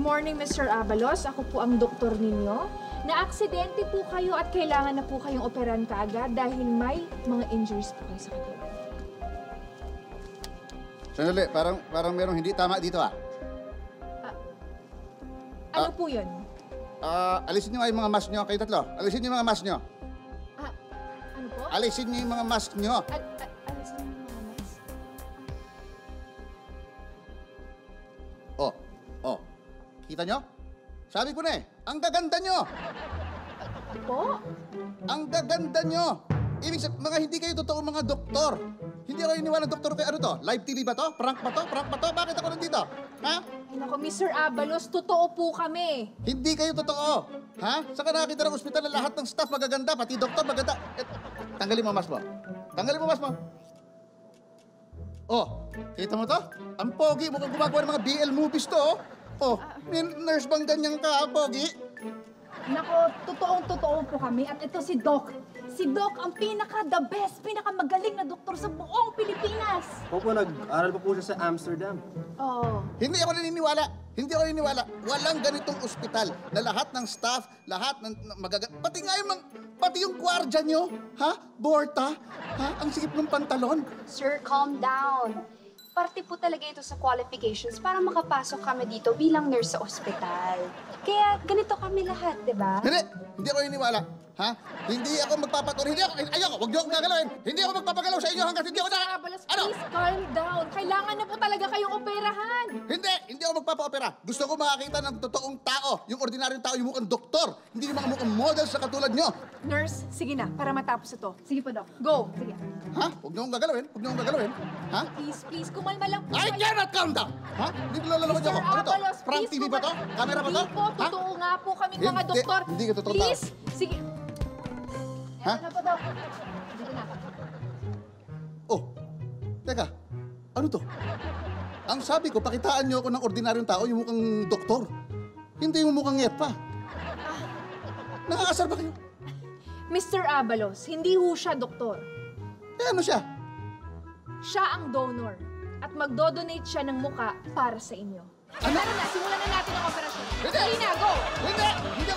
morning, Mr. Abalos. Ako po ang doktor ninyo. Na-aksidente po kayo at kailangan na po kayong operan kaagad dahil may mga injuries po kayo sa katawan. Sandali, parang merong hindi tama dito Ano po yun? Alisin niyo nga yung mga mask nyo. Kayo tatlo, alisin niyo yung mga mask nyo. Ano po? Alisin niyo yung mga mask nyo. Alisin niyo yung mga mask? Oh. Kita nyo? Sabi ko na ang gaganda nyo. Po? Ang gaganda nyo. Ibig sabihin, mga hindi kayo totoo mga doktor. Hindi ako iniwala ng doktor kayo. Ano to? Live TV ba to? Prank ba to? Prank ba to? Bakit ako nandito? Ha? Ay nako, Mr. Abalos, totoo po kami. Hindi kayo totoo. Ha? Saka nakakita ng ospital na lahat ng staff magaganda, pati doktor maganda. Tanggalin mo mas mo. Tanggalin mo mas mo. Oh, kita mo to? Ang pogi, mukhang gumagawa ng mga BL movies to. Oh, may nurse bang ganyan ka, pogi? Nako, totoong-totoo po kami at ito si Doc. Si Doc ang pinaka-the best, pinaka-magaling na doktor sa buong Pilipinas. Opo, nag-aral pa po siya sa Amsterdam. Oh. Hindi ako naniniwala. Hindi ako naniniwala. Walang ganitong ospital na lahat ng staff, lahat ng pati nga pati yung gwardiya nyo, ha? Borta, ha? Ang sikip ng pantalon. Sir, calm down. Parte po talaga ito sa qualifications para makapasok kami dito bilang nurse sa ospital. Kaya ganito kami lahat, di ba? Hindi ako naniniwala. Ha? Hindi ako magpapatuloy. Ayoko, huwag niyo akong gagalawin. Hindi ako magpapagalaw sa inyo hanggang hindi ako Mr. Abalos, Ano? please calm down. Kailangan na po talaga kayong operahan. Hindi ako magpapa-opera. Gusto ko makakita ng totoong tao. Yung ordinaryong tao, yung mukhang doktor. Hindi yung mga mukhang model sa katulad nyo. Nurse, sige na, para matapos ito. Sige po, Doc. Go. Sige. Ha? Huwag niyo akong gagalawin. Huwag niyo akong gagalawin. Ha? Please, kumalma lang po. I cannot calm down! Ha? Hindi ko lalalaman niyo ako. Ano to? Abalos, Prank please, TV ba to? Camera ba to? Hindi po, Ha? totoo nga po kaming mga Hindi, doktor. hindi ka totoo Please, sige. Ha? Ano po, Doc? Dito na. Oh, teka. Ano to? Ang sabi ko, pakitaan niyo ako ng ordinaryong tao, yung mukhang doktor. Hindi yung mukhang ngepa. Nakakasar ba kayo? Mr. Abalos, hindi ho siya doktor. Eh, ano siya? Siya ang donor. At magdodonate siya ng muka para sa inyo. Ano? Tara na, simulan na natin ang operasyon. Hindi! Dali na, go! Hindi! Hindi